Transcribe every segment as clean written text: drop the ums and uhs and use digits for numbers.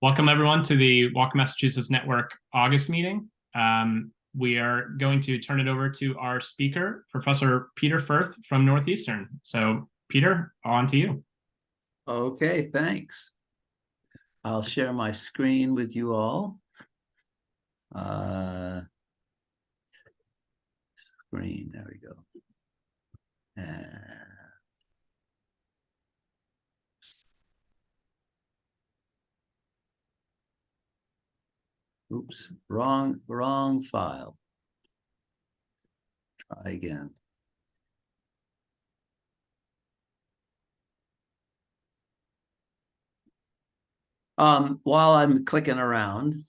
Welcome, everyone, to the Walk Massachusetts Network August meeting. We are going to turn it over to our speaker, Professor Peter Furth from Northeastern. So, Peter, on to you. Okay, thanks. I'll share my screen with you all. Screen, there we go. Oops, wrong file. Try again. While I'm clicking around,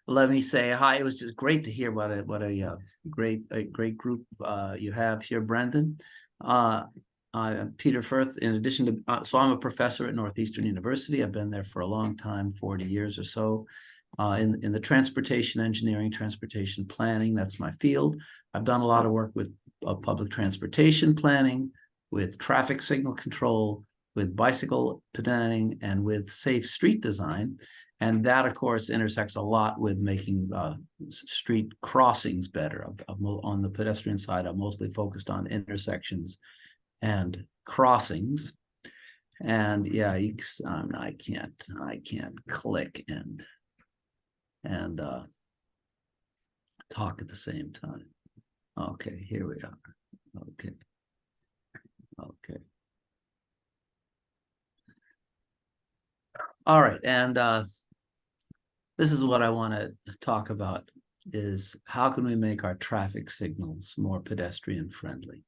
let me say hi. It was just great to hear what a great group you have here, Brendan. I'm Peter Furth. In addition to, so I'm a professor at Northeastern University. I've been there for a long time, 40 years or so. In the transportation engineering, transportation planning, that's my field. I've done a lot of work with public transportation planning, with traffic signal control, with bicycle planning, and with safe street design. And that, of course, intersects a lot with making street crossings better. On the pedestrian side, I'm mostly focused on intersections and crossings. And yeah, I can't click and talk at the same time. Okay, here we are. Okay. All right, and this is what I want to talk about, is how can we make our traffic signals more pedestrian friendly?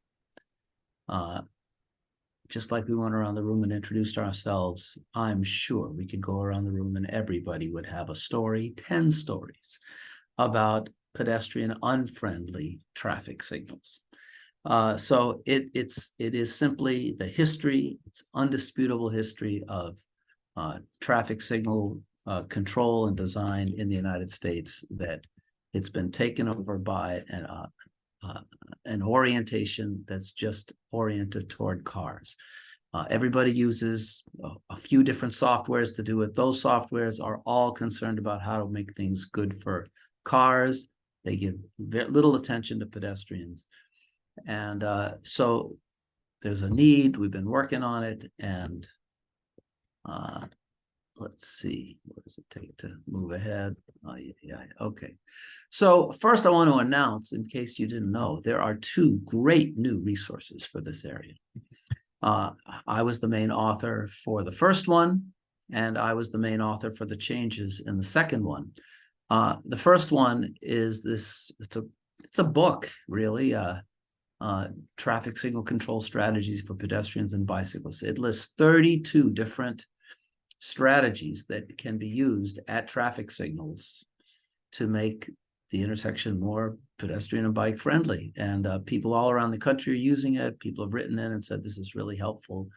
Just like we went around the room and introduced ourselves, I'm sure we could go around the room and everybody would have a story, 10 stories about pedestrian unfriendly traffic signals. So it is simply the history, it's undisputable history of traffic signal control and design in the United States, that it's been taken over by an orientation that's just oriented toward cars. Everybody uses a few different softwares to do it. Those softwares are all concerned about how to make things good for cars. They give very little attention to pedestrians. And so there's a need. We've been working on it. And let's see, what does it take to move ahead? Yeah, okay. So first I want to announce, in case you didn't know, there are two great new resources for this area. I was the main author for the first one, and I was the main author for the changes in the second one. The first one is this, it's a book, really, Traffic Signal Control Strategies for Pedestrians and Bicyclists. It lists 32 different strategies that can be used at traffic signals to make the intersection more pedestrian and bike friendly. And people all around the country are using it. People have written in and said this is really helpful.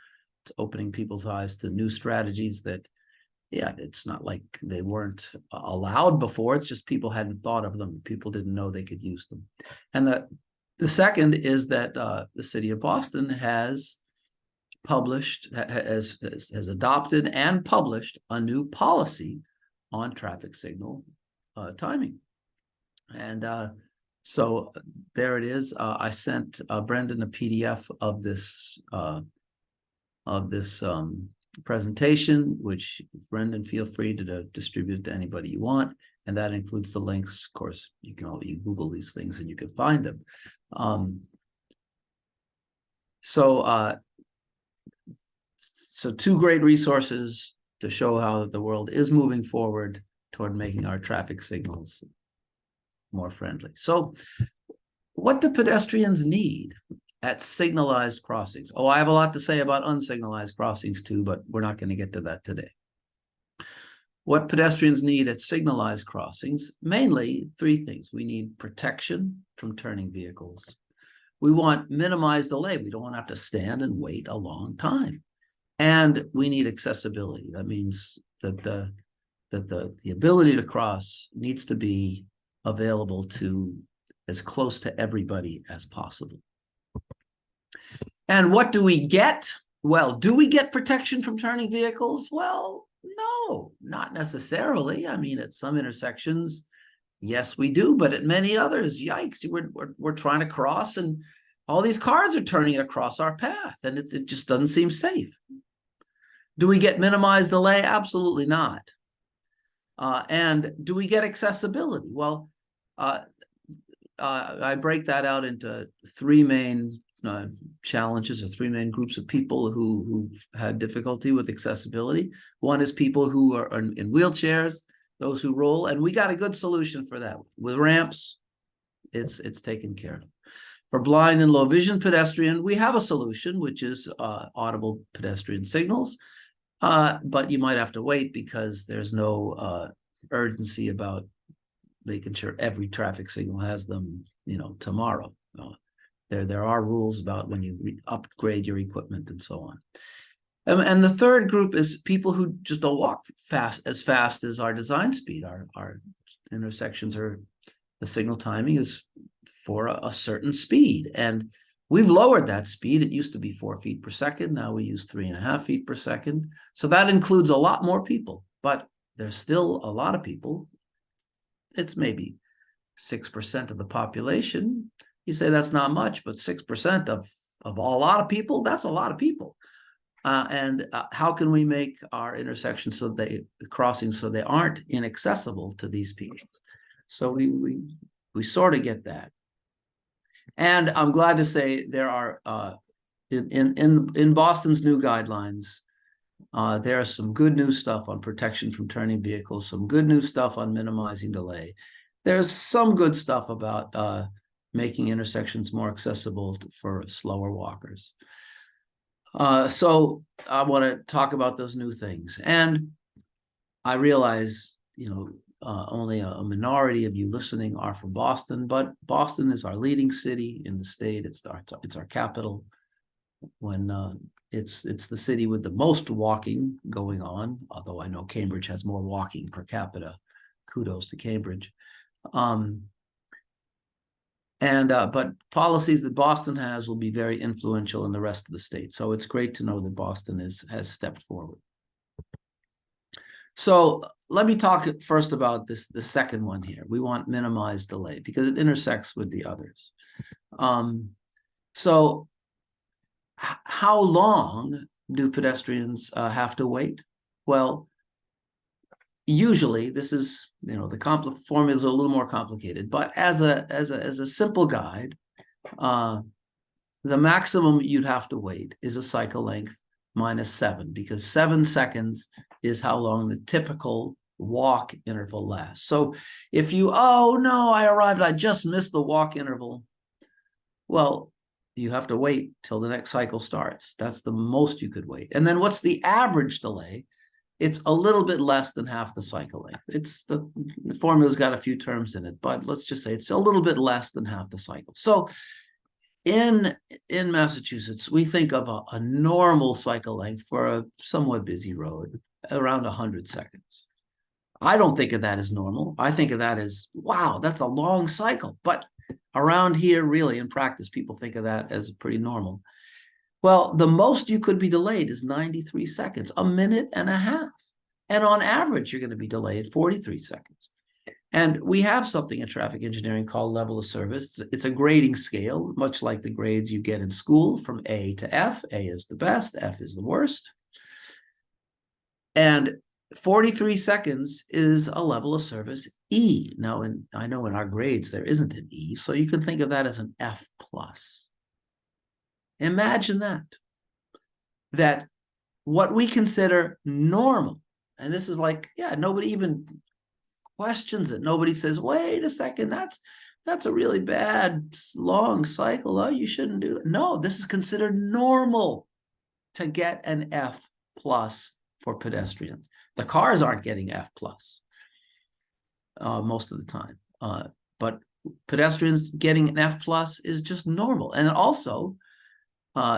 It's opening people's eyes to new strategies that, yeah, it's not like they weren't allowed before. It's just people hadn't thought of them. People didn't know they could use them. And the second is that the city of Boston has published, has adopted and published a new policy on traffic signal timing. And so there it is. I sent Brendan a PDF of this presentation, which, Brendan, feel free to distribute to anybody you want. And that includes the links. Of course, you Google these things and you can find them. So two great resources to show how the world is moving forward toward making our traffic signals more friendly. So what do pedestrians need at signalized crossings? Oh, I have a lot to say about unsignalized crossings too, but we're not going to get to that today. What pedestrians need at signalized crossings, mainly three things. We need protection from turning vehicles. We want minimized delay. We don't want to have to stand and wait a long time. And we need accessibility. That means that the ability to cross needs to be available to as close to everybody as possible. And what do we get? Well, do we get protection from turning vehicles? Well, not necessarily. I mean, at some intersections, yes, we do, but at many others, yikes, we're trying to cross and all these cars are turning across our path, and it just doesn't seem safe. Do we get minimized delay? Absolutely not. And do we get accessibility? Well, I break that out into three main challenges, or three main groups of people who've had difficulty with accessibility. One is people who are in wheelchairs, those who roll, and we got a good solution for that. With ramps, it's taken care of. For blind and low vision pedestrian, we have a solution, which is audible pedestrian signals, but you might have to wait because there's no urgency about making sure every traffic signal has them, tomorrow. There are rules about when you upgrade your equipment and so on. And the third group is people who just don't walk fast as our design speed. Our intersections the signal timing is for a certain speed. And we've lowered that speed. It used to be 4 feet per second. Now we use 3.5 feet per second. So that includes a lot more people, but there's still a lot of people. It's maybe 6% of the population. You say that's not much, but 6% of a lot of people, that's a lot of people. And how can we make our intersections the crossings so they aren't inaccessible to these people? So we sort of get that. And I'm glad to say there are in Boston's new guidelines, there is some good new stuff on protection from turning vehicles, some good new stuff on minimizing delay. There's some good stuff about making intersections more accessible for slower walkers. So I want to talk about those new things. And I realize, only a minority of you listening are from Boston, but Boston is our leading city in the state. It's our capital. When it's the city with the most walking going on, although I know Cambridge has more walking per capita. Kudos to Cambridge. But policies that Boston has will be very influential in the rest of the state. So it's great to know that Boston has stepped forward. So let me talk first about the second one here. We want minimized delay because it intersects with the others. So how long do pedestrians have to wait? Well, usually this is, the formula is a little more complicated, but as a simple guide, the maximum you'd have to wait is a cycle length minus 7, because 7 seconds is how long the typical walk interval lasts. So if oh no, I arrived, I just missed the walk interval, well, you have to wait till the next cycle starts. That's the most you could wait. And then what's the average delay? It's a little bit less than half the cycle length. It's the formula's got a few terms in it, but let's just say it's a little bit less than half the cycle. So in Massachusetts, we think of a normal cycle length for a somewhat busy road around 100 seconds. I don't think of that as normal. I think of that as, wow, that's a long cycle. But around here, really, in practice, people think of that as pretty normal. Well, the most you could be delayed is 93 seconds, a minute and a half. And on average, you're going to be delayed 43 seconds. And we have something in traffic engineering called level of service. It's a grading scale, much like the grades you get in school from A to F. A is the best, F is the worst. And 43 seconds is a level of service E. Now, I know in our grades there isn't an E, so you can think of that as an F+. Imagine that what we consider normal, and this is like, yeah, nobody even questions it. Nobody says, wait a second, that's a really bad long cycle. Oh, you shouldn't do that. No, this is considered normal to get an F+ for pedestrians. The cars aren't getting F+ most of the time, but pedestrians getting an F+ is just normal. And also,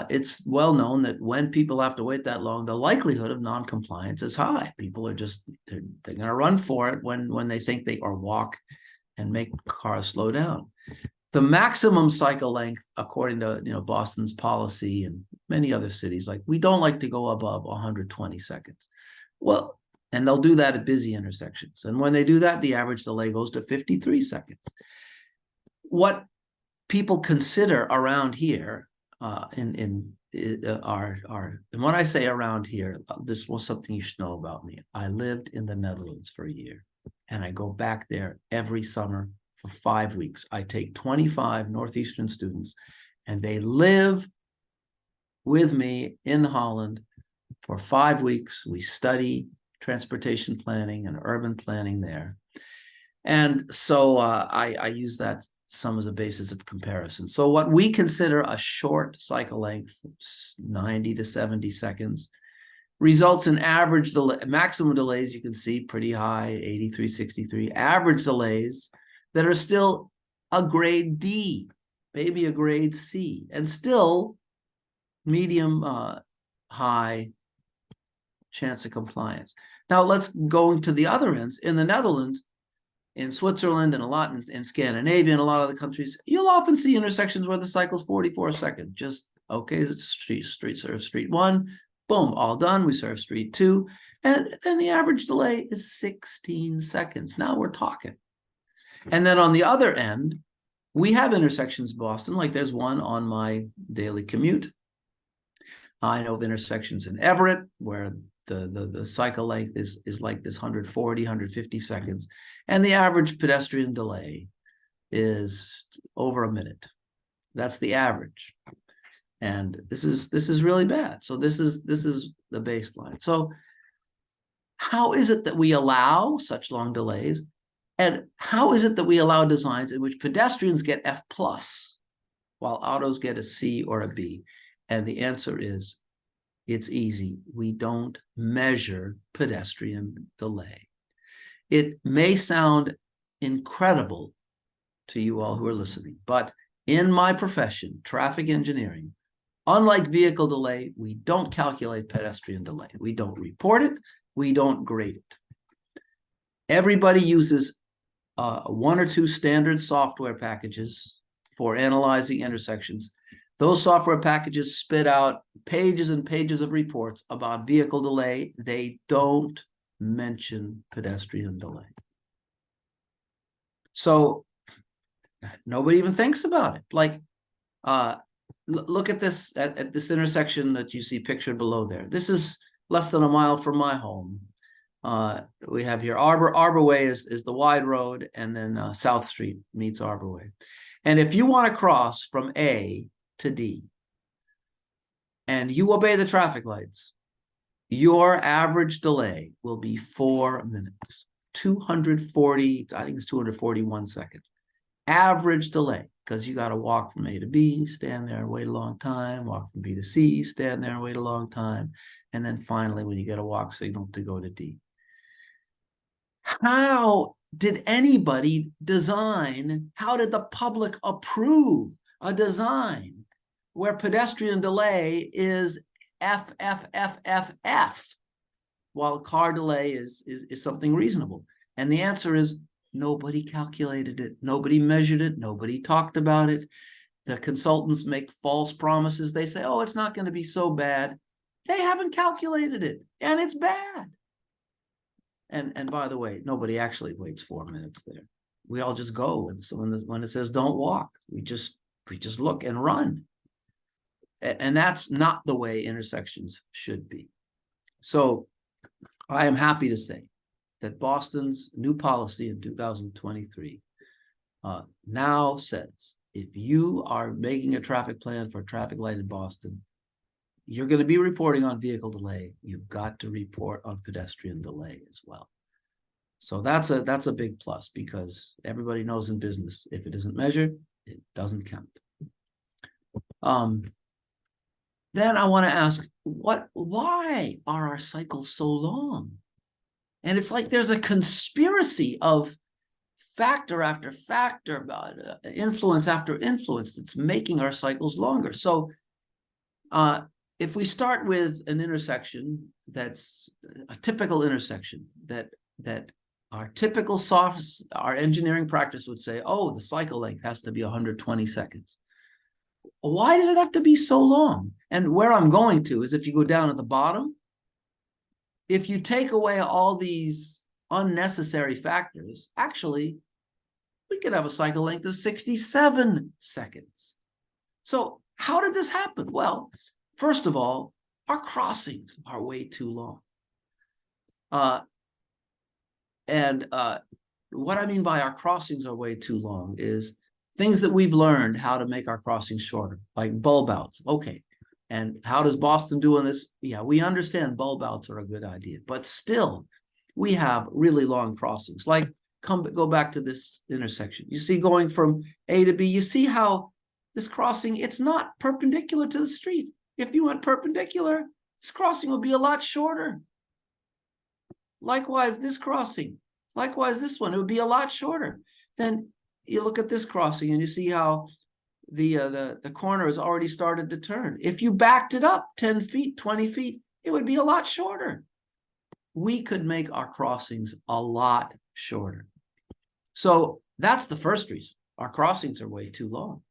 it's well known that when people have to wait that long, the likelihood of non-compliance is high. People are they're going to run for it when they think or walk and make cars slow down. The maximum cycle length, according to Boston's policy and many other cities, like we don't like to go above 120 seconds. Well, And they'll do that at busy intersections. And when they do that, the average delay goes to 53 seconds. What people consider around here and when I say around here, this was something you should know about me. I lived in the Netherlands for a year, and I go back there every summer for 5 weeks. I take 25 Northeastern students, and they live with me in Holland for 5 weeks. We study transportation planning and urban planning there. And so I use that some as a basis of comparison. So what we consider a short cycle length, 90 to 70 seconds, results in average delay, maximum delays you can see pretty high, 83, 63, average delays that are still a grade D, maybe a grade C, and still medium high chance of compliance. Now let's go into the other ends. In the Netherlands, in Switzerland, and a lot in Scandinavia, and a lot of the countries, you'll often see intersections where the cycle's 44 seconds. Just, okay, street serve street 1, boom, all done. We serve street 2, and then the average delay is 16 seconds. Now we're talking. And then on the other end, we have intersections in Boston, like there's one on my daily commute. I know of intersections in Everett where the cycle length is like this 140, 150 seconds. And the average pedestrian delay is over a minute. That's the average. And this is really bad. So this is the baseline. So how is it that we allow such long delays? And how is it that we allow designs in which pedestrians get F+, while autos get a C or a B? And the answer is, it's easy. We don't measure pedestrian delay. It may sound incredible to you all who are listening, but in my profession, traffic engineering, unlike vehicle delay, we don't calculate pedestrian delay. We don't report it. We don't grade it. Everybody uses 1 or 2 standard software packages for analyzing intersections. Those software packages spit out pages and pages of reports about vehicle delay. They don't mention pedestrian delay. So nobody even thinks about it. Like, look at this, at this intersection that you see pictured below there. This is less than a mile from my home. We have here Arbor Way is the wide road, and then South Street meets Arbor Way. And if you want to cross from A to D, and you obey the traffic lights, your average delay will be 4 minutes, 240, I think it's 241 seconds. Average delay, because you got to walk from A to B, stand there and wait a long time, walk from B to C, stand there and wait a long time, and then finally, when you get a walk signal, to go to D. How did anybody design, how did the public approve a design where pedestrian delay is F, while car delay is something reasonable? And the answer is nobody calculated it, nobody measured it, nobody talked about it. The consultants make false promises. They say, oh, it's not going to be so bad. They haven't calculated it, and it's bad. And by the way, nobody actually waits 4 minutes there. We all just go, and so when it says don't walk, we just look and run. And that's not the way intersections should be. So I am happy to say that Boston's new policy in 2023 now says, if you are making a traffic plan for a traffic light in Boston, you're going to be reporting on vehicle delay. You've got to report on pedestrian delay as well. So that's a big plus, because everybody knows in business, if it isn't measured, it doesn't count. Then I want to ask, why are our cycles so long? And it's like there's a conspiracy of factor after factor, influence after influence, that's making our cycles longer. So if we start with an intersection that's a typical intersection that our typical our engineering practice would say, oh, the cycle length has to be 120 seconds. Why does it have to be so long? And where I'm going to is, if you go down at the bottom, if you take away all these unnecessary factors, actually, we could have a cycle length of 67 seconds. So how did this happen? Well, first of all, our crossings are way too long. What I mean by our crossings are way too long is things that we've learned how to make our crossings shorter, like bulb outs. Okay. And how does Boston do on this? Yeah, we understand bulb outs are a good idea, but still, we have really long crossings. Like, go back to this intersection. You see, going from A to B, you see how this crossing, it's not perpendicular to the street. If you went perpendicular, this crossing would be a lot shorter. Likewise, this crossing. Likewise, this one, it would be a lot shorter. Then you look at this crossing and you see how the corner has already started to turn. If you backed it up 10 feet, 20 feet, it would be a lot shorter. We could make our crossings a lot shorter. So that's the first reason. Our crossings are way too long.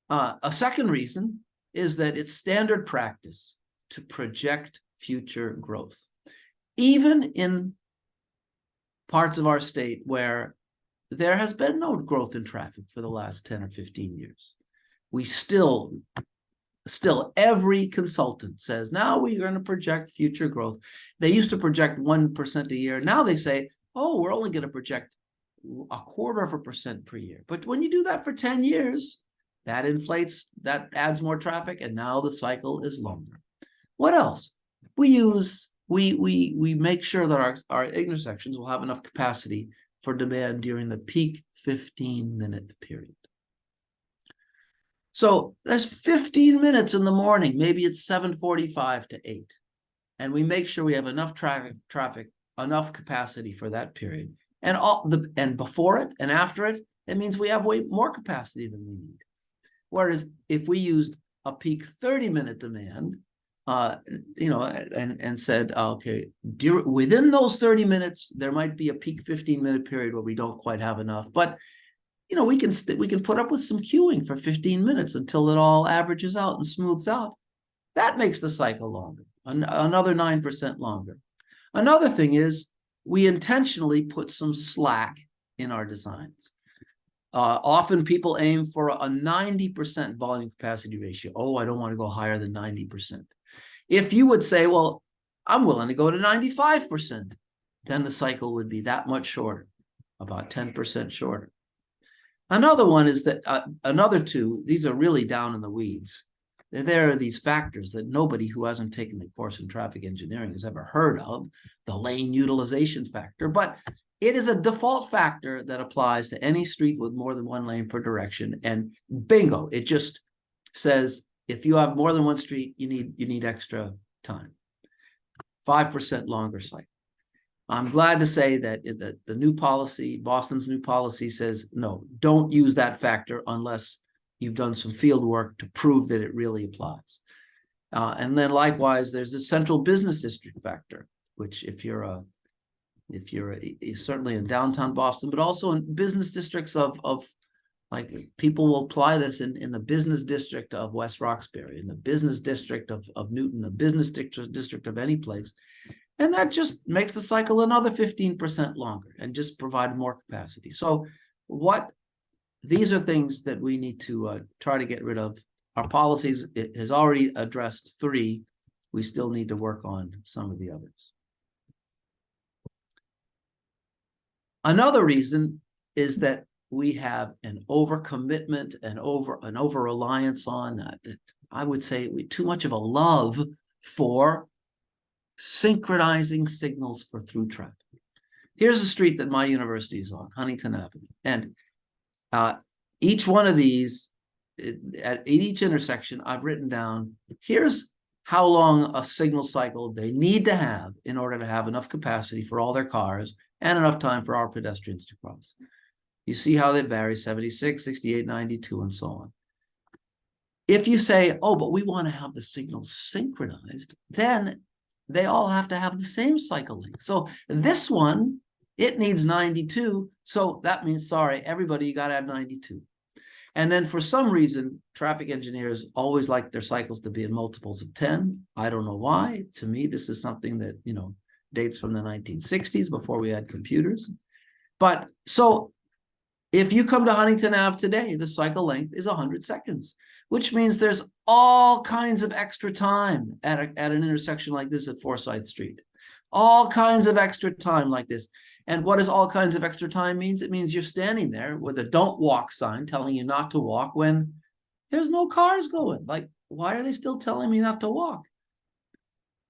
A second reason is that it's standard practice to project future growth. Even in parts of our state where there has been no growth in traffic for the last 10 or 15 years, we still every consultant says, now we're going to project future growth. They used to project 1% a year. Now they say, oh, we're only going to project 0.25% per year. But when you do that for 10 years, that inflates, that adds more traffic, and now the cycle is longer. What else? We make sure that our intersections will have enough capacity for demand during the peak 15-minute period. So there's 15 minutes in the morning, maybe it's 7:45 to 8, and we make sure we have enough traffic, enough capacity for that period. And before it and after it, it means we have way more capacity than we need. Whereas if we used a peak 30-minute demand, and said, okay, within those 30 minutes, there might be a peak 15-minute period where we don't quite have enough, but we can put up with some queuing for 15 minutes until it all averages out and smooths out. That makes the cycle longer, another 9% longer. Another thing is we intentionally put some slack in our designs. Often people aim for a 90% volume capacity ratio. Oh, I don't want to go higher than 90%. If you would say, well, I'm willing to go to 95%, then the cycle would be that much shorter, about 10% shorter. Another one is that another two, these are really down in the weeds. There are these factors that nobody who hasn't taken the course in traffic engineering has ever heard of, the lane utilization factor, but it is a default factor that applies to any street with more than one lane per direction. And bingo, it just says, if you have more than one street, you need extra time. 5% longer cycle. I'm glad to say that the new policy, Boston's new policy says, no, don't use that factor unless you've done some field work to prove that it really applies. And then likewise, there's the central business district factor, which if you're certainly in downtown Boston, but also in business districts of like people will apply this in the business district of West Roxbury, in the business district of Newton, the business district of any place. And that just makes the cycle another 15% longer and just provide more capacity. So these are things that we need to try to get rid of. Our policies, it has already addressed 3. We still need to work on some of the others. Another reason is that we have an overcommitment and over reliance on, I would say, too much of a love for synchronizing signals for through traffic. Here's a street that my university is on, Huntington Avenue. And each one of these, at each intersection, I've written down, here's how long a signal cycle they need to have in order to have enough capacity for all their cars and enough time for our pedestrians to cross. You see how they vary, 76, 68, 92, and so on. If you say, oh, but we want to have the signals synchronized, then they all have to have the same cycle length. So this one, it needs 92. So that means, sorry, everybody, you got to have 92. And then for some reason, traffic engineers always like their cycles to be in multiples of 10. I don't know why. To me, this is something that, dates from the 1960s before we had computers. But so if you come to Huntington Ave today, the cycle length is 100 seconds, which means there's all kinds of extra time at an intersection like this at Forsyth Street. All kinds of extra time like this. And what does all kinds of extra time means? It means you're standing there with a don't walk sign telling you not to walk when there's no cars going. Like, why are they still telling me not to walk?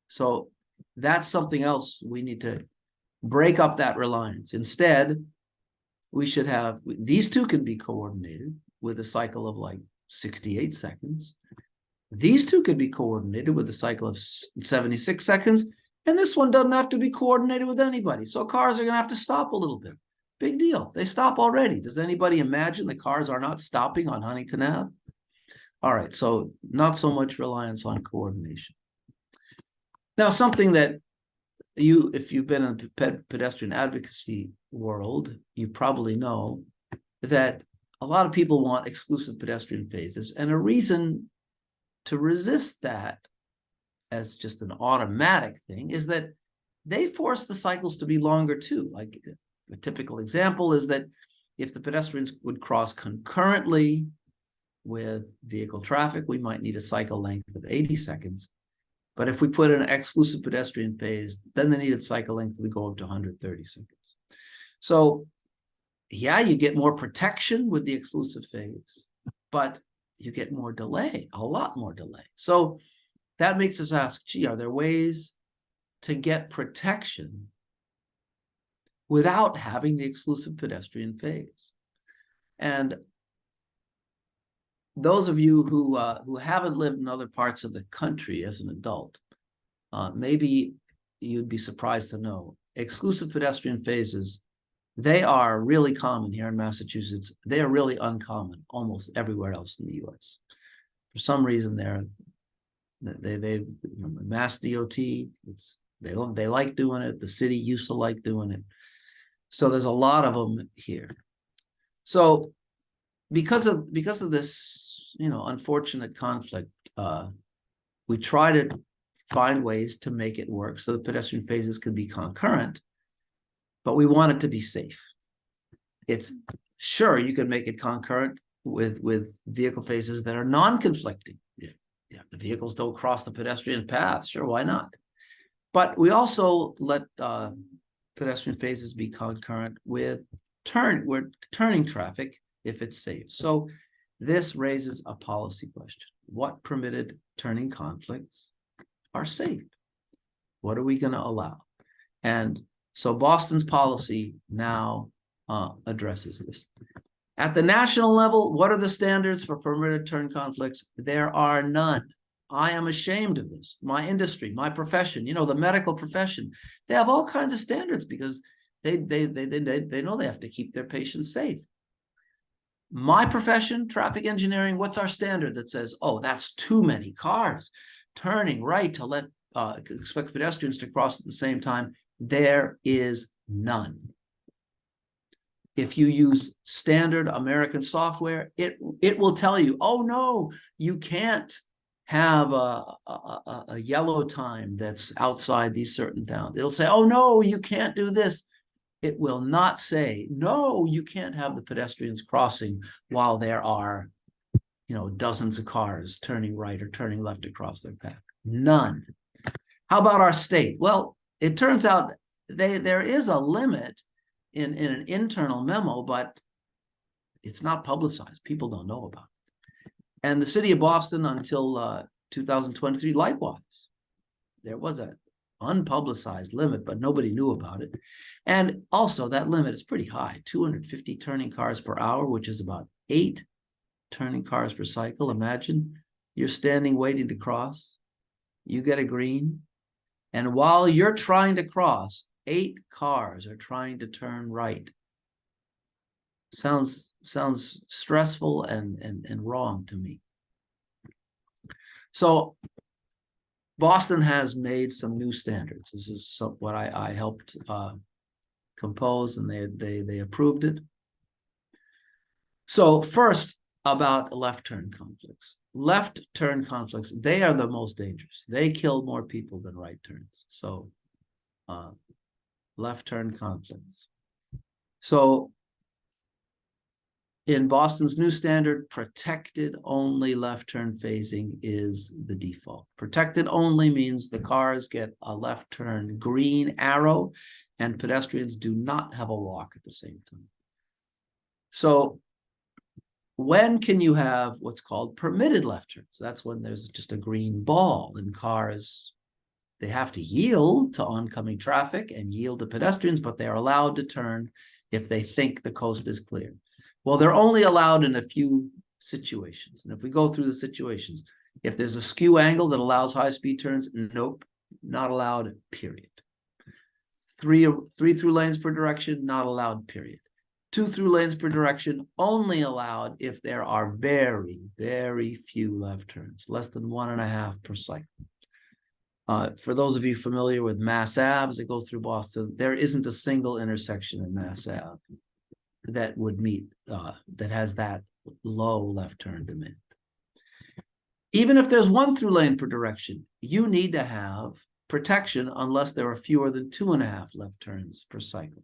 So that's something else we need to break up that reliance. Instead, we should have, these two can be coordinated with a cycle of like 68 seconds. These two could be coordinated with a cycle of 76 seconds. And this one doesn't have to be coordinated with anybody. So cars are going to have to stop a little bit. Big deal. They stop already. Does anybody imagine the cars are not stopping on Huntington Ave? All right. So not so much reliance on coordination. Now, something that if you've been in the pedestrian advocacy world, you probably know that a lot of people want exclusive pedestrian phases. And a reason to resist that as just an automatic thing is that they force the cycles to be longer too. Like a typical example is that if the pedestrians would cross concurrently with vehicle traffic, we might need a cycle length of 80 seconds. But if we put in an exclusive pedestrian phase, then the needed cycle length would go up to 130 seconds. So yeah, you get more protection with the exclusive phase, but you get more delay, a lot more delay. So that makes us ask, gee, are there ways to get protection without having the exclusive pedestrian phase? And those of you who haven't lived in other parts of the country as an adult, maybe you'd be surprised to know exclusive pedestrian phases, they are really common here in Massachusetts. They are really uncommon almost everywhere else in the U.S. For some reason, they Mass DOT, they like doing it. The city used to like doing it. So there's a lot of them here. So because of this, unfortunate conflict, we try to find ways to make it work so the pedestrian phases can be concurrent, but we want it to be safe. It's sure you can make it concurrent with vehicle phases that are non-conflicting. If the vehicles don't cross the pedestrian path, sure, why not? But we also let pedestrian phases be concurrent with turning traffic if it's safe. So this raises a policy question. What permitted turning conflicts are safe? What are we going to allow? And so Boston's policy now addresses this. At the national level, what are the standards for permitted turn conflicts? There are none. I am ashamed of this. My industry, my profession, the medical profession, they have all kinds of standards because they know they have to keep their patients safe. My profession, traffic engineering, what's our standard that says, oh, that's too many cars turning right to expect pedestrians to cross at the same time? There is none. If you use standard American software, it will tell you, oh no, you can't have a yellow time that's outside these certain towns. It'll say, oh no, you can't do this. It will not say, no, you can't have the pedestrians crossing while there are, dozens of cars turning right or turning left across their path. None. How about our state? Well, it turns out there is a limit in an internal memo, but it's not publicized. People don't know about it. And the city of Boston until 2023, likewise, there was an unpublicized limit, but nobody knew about it. And also that limit is pretty high, 250 turning cars per hour, which is about 8 turning cars per cycle. Imagine you're standing waiting to cross, you get a green, and while you're trying to cross, 8 cars are trying to turn right. Sounds stressful and wrong to me. So Boston has made some new standards. This is what I helped compose, and they approved it. So first, about left turn conflicts. Left turn conflicts, they are the most dangerous. They kill more people than right turns. So left turn conflicts. So in Boston's new standard, protected only left turn phasing is the default. Protected only means the cars get a left turn green arrow and pedestrians do not have a walk at the same time. So when can you have what's called permitted left turns? That's when there's just a green ball and cars, they have to yield to oncoming traffic and yield to pedestrians, but they're allowed to turn if they think the coast is clear. Well, they're only allowed in a few situations. And if we go through the situations, if there's a skew angle that allows high-speed turns, nope, not allowed, period. Three through lanes per direction, not allowed, period. 2 through lanes per direction, only allowed if there are very, very few left turns, less than 1.5 per cycle. For those of you familiar with Mass Ave, as it goes through Boston, there isn't a single intersection in Mass Ave that would meet, that has that low left turn demand. Even if there's 1 through lane per direction, you need to have protection unless there are fewer than 2.5 left turns per cycle.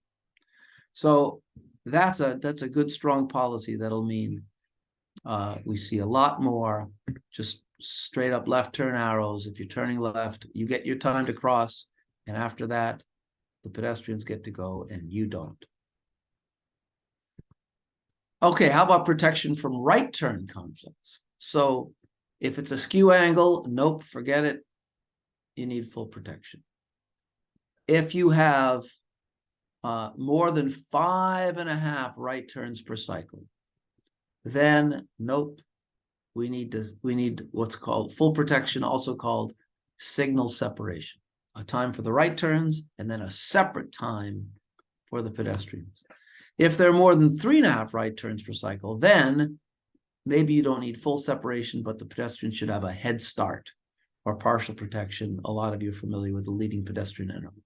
So that's a good, strong policy that'll mean we see a lot more just straight up left turn arrows. If you're turning left, you get your time to cross, and after that, the pedestrians get to go and you don't. Okay, how about protection from right turn conflicts? So if it's a skew angle, nope, forget it. You need full protection. If you have more than 5.5 right turns per cycle, then nope, we need what's called full protection, also called signal separation, a time for the right turns and then a separate time for the pedestrians. If there are more than 3.5 right turns per cycle, then maybe you don't need full separation, but the pedestrian should have a head start or partial protection. A lot of you are familiar with the leading pedestrian interval.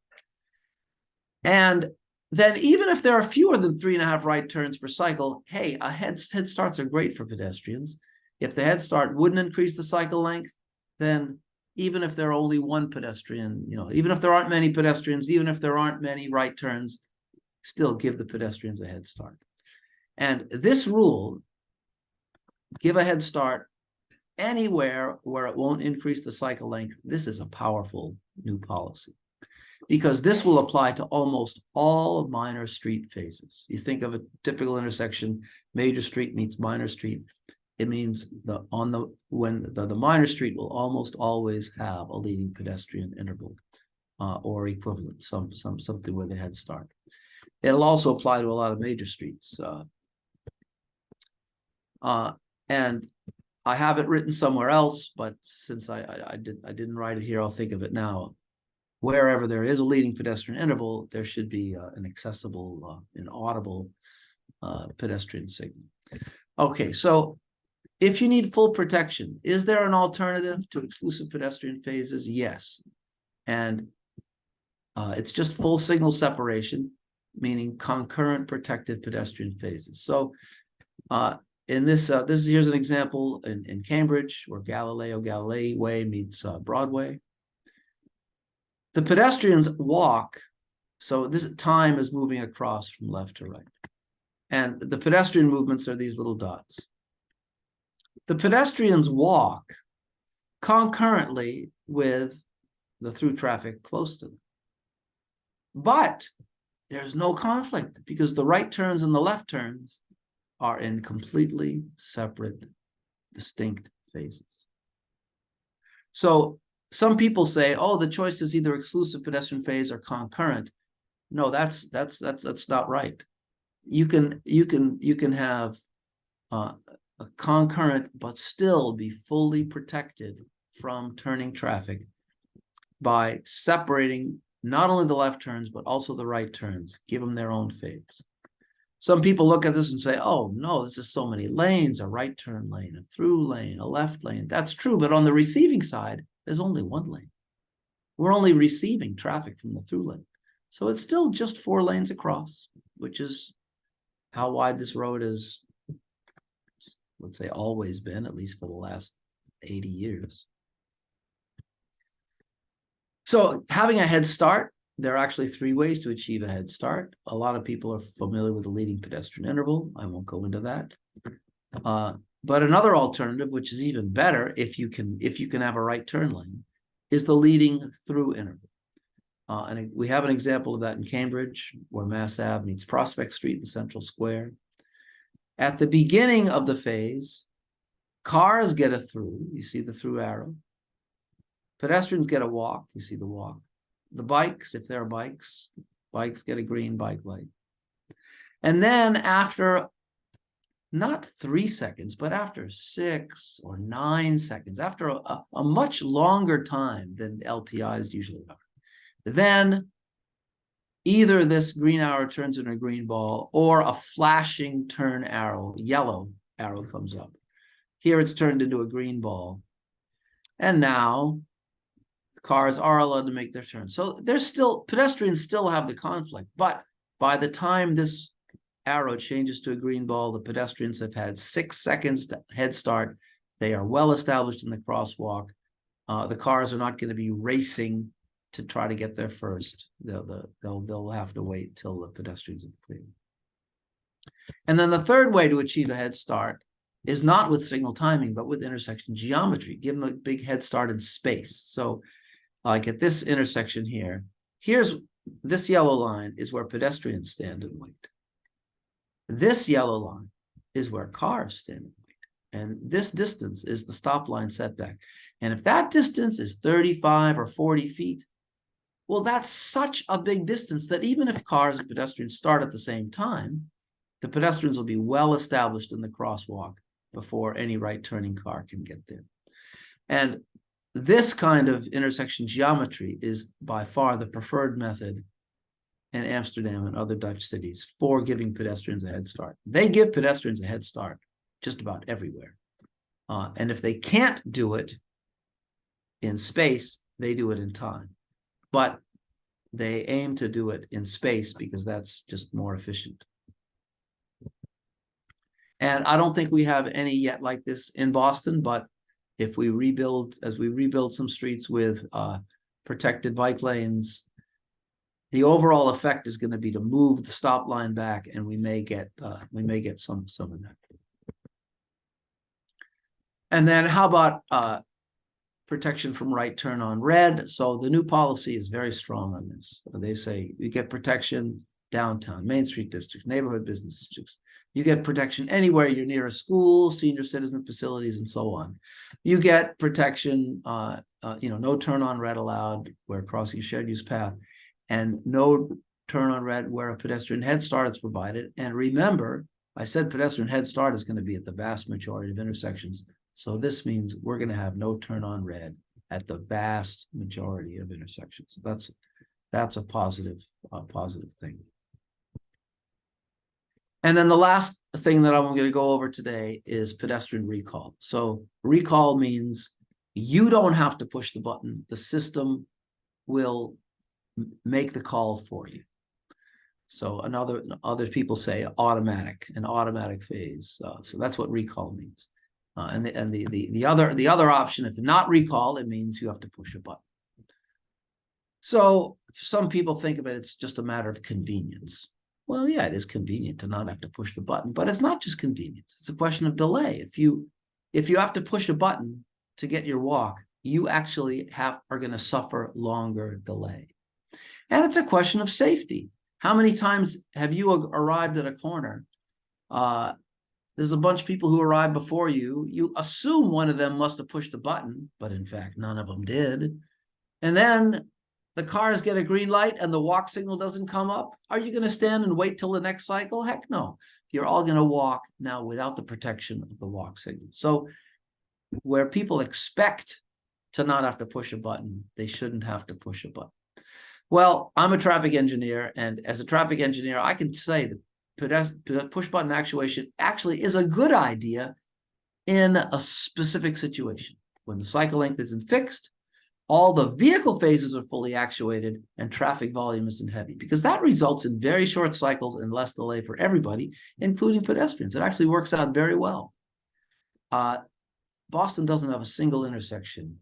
And then even if there are fewer than 3.5 right turns per cycle, hey, head starts are great for pedestrians. If the head start wouldn't increase the cycle length, then even if there are only 1 pedestrian, even if there aren't many pedestrians, even if there aren't many right turns, still give the pedestrians a head start. And this rule, give a head start anywhere where it won't increase the cycle length, this is a powerful new policy, because this will apply to almost all minor street phases. You think of a typical intersection, major street meets minor street. It means the minor street will almost always have a leading pedestrian interval or equivalent, something with a head start. It'll also apply to a lot of major streets. And I have it written somewhere else, but since I didn't write it here, I'll think of it now. Wherever there is a leading pedestrian interval, there should be an accessible, an audible pedestrian signal. Okay, so if you need full protection, is there an alternative to exclusive pedestrian phases? Yes. And it's just full signal separation, meaning concurrent protected pedestrian phases. So in this, here's an example in Cambridge, where Galileo Galilei Way meets Broadway. The pedestrians walk, so this time is moving across from left to right. And the pedestrian movements are these little dots. The pedestrians walk concurrently with the through traffic close to them. But there's no conflict because the right turns and the left turns are in completely separate, distinct phases. So some people say, oh, the choice is either exclusive pedestrian phase or concurrent. No, that's not right. You can have a concurrent, but still be fully protected from turning traffic by separating not only the left turns, but also the right turns, give them their own phase. Some people look at this and say, oh, no, this is so many lanes, a right turn lane, a through lane, a left lane. That's true, but on the receiving side, there's only 1 lane. We're only receiving traffic from the through lane. So it's still just 4 lanes across, which is how wide this road is. let's say, always been, at least for the last 80 years. So having a head start, there are actually 3 ways to achieve a head start. A lot of people are familiar with the leading pedestrian interval. I won't go into that. But another alternative, which is even better if you can have a right turn lane, is the leading through interval. And we have an example of that in Cambridge, where Mass Ave meets Prospect Street in Central Square. At the beginning of the phase, cars get a through. You see the through arrow. Pedestrians get a walk. You see the walk. The bikes, if there are bikes get a green bike light. And then after not 3 seconds, but after 6 or 9 seconds, after a much longer time than LPIs usually are, then either this green arrow turns into a green ball or a flashing turn arrow, yellow arrow comes up. Here it's turned into a green ball. And now the cars are allowed to make their turn. So pedestrians still have the conflict, but by the time this arrow changes to a green ball, the pedestrians have had 6 seconds to head start. They are well established in the crosswalk. The cars are not going to be racing to try to get there first. They'll have to wait till the pedestrians have cleared. And then the third way to achieve a head start is not with signal timing, but with intersection geometry. Give them a big head start in space. So like at this intersection here, here's this yellow line is where pedestrians stand and wait. This yellow line is where cars stand and wait. And this distance is the stop line setback. And if that distance is 35 or 40 feet, well, that's such a big distance that even if cars and pedestrians start at the same time, the pedestrians will be well established in the crosswalk before any right turning car can get there. And this kind of intersection geometry is by far the preferred method in Amsterdam and other Dutch cities for giving pedestrians a head start. They give pedestrians a head start just about everywhere. And if they can't do it in space, they do it in time. But they aim to do it in space because that's just more efficient. And I don't think we have any yet like this in Boston, but if we rebuild some streets with protected bike lanes, the overall effect is going to be to move the stop line back, and we may get some of that. And then how about protection from right turn on red? So the new policy is very strong on this. They say you get protection downtown, Main Street districts, neighborhood business districts. You get protection anywhere you're near a school, senior citizen facilities, and so on. You get protection, no turn on red allowed where crossing a shared use path, and no turn on red where a pedestrian head start is provided. And remember, I said pedestrian head start is going to be at the vast majority of intersections. So this means we're going to have no turn on red at the vast majority of intersections. So that's a positive thing. And then the last thing that I'm going to go over today is pedestrian recall. So recall means you don't have to push the button. The system will make the call for you. So other people say an automatic phase. So that's what recall means. And the other option, if not recall, it means you have to push a button. So some people think of it, it's just a matter of convenience. Well, yeah, it is convenient to not have to push the button, but it's not just convenience. It's a question of delay. If you have to push a button to get your walk, you actually are going to suffer longer delay. And it's a question of safety. How many times have you arrived at a corner? There's a bunch of people who arrived before you. You assume one of them must have pushed the button, but in fact, none of them did. And then the cars get a green light and the walk signal doesn't come up. Are you going to stand and wait till the next cycle? Heck no. You're all going to walk now without the protection of the walk signal. So where people expect to not have to push a button, they shouldn't have to push a button. Well, I'm a traffic engineer, and as a traffic engineer, I can say that push button actuation actually is a good idea in a specific situation. When the cycle length isn't fixed, all the vehicle phases are fully actuated, and traffic volume isn't heavy, because that results in very short cycles and less delay for everybody, including pedestrians. It actually works out very well. Boston doesn't have a single intersection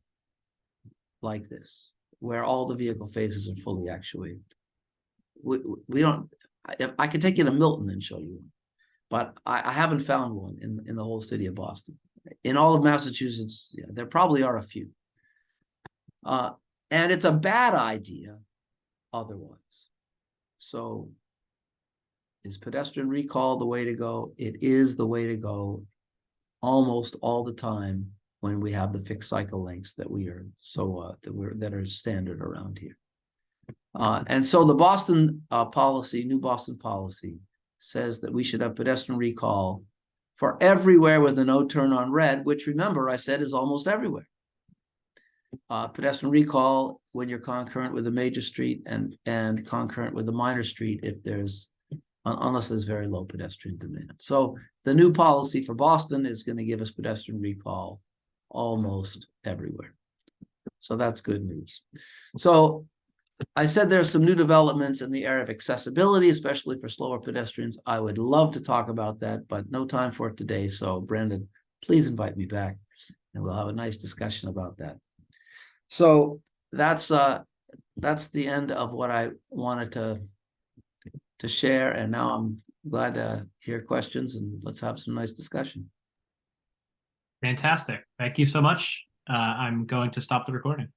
like this, where all the vehicle faces are fully actuated. We don't, I can take you to Milton and show you one, but I haven't found one in the whole city of Boston. In all of Massachusetts, yeah, there probably are a few. And it's a bad idea otherwise. So is pedestrian recall the way to go? It is the way to go almost all the time when we have the fixed cycle lengths that we are so that are standard around here. And so the Boston policy, new Boston policy, says that we should have pedestrian recall for everywhere with a no turn on red, which, remember, I said is almost everywhere. Pedestrian recall when you're concurrent with a major street and concurrent with a minor street if there's, unless there's very low pedestrian demand. So the new policy for Boston is going to give us pedestrian recall almost everywhere. So that's good news. So I said there's some new developments in the area of accessibility, especially for slower pedestrians. I would love to talk about that, but no time for it today. So Brandon, please invite me back and we'll have a nice discussion about that. So that's the end of what I wanted to share. And now I'm glad to hear questions and let's have some nice discussion. Fantastic. Thank you so much. I'm going to stop the recording.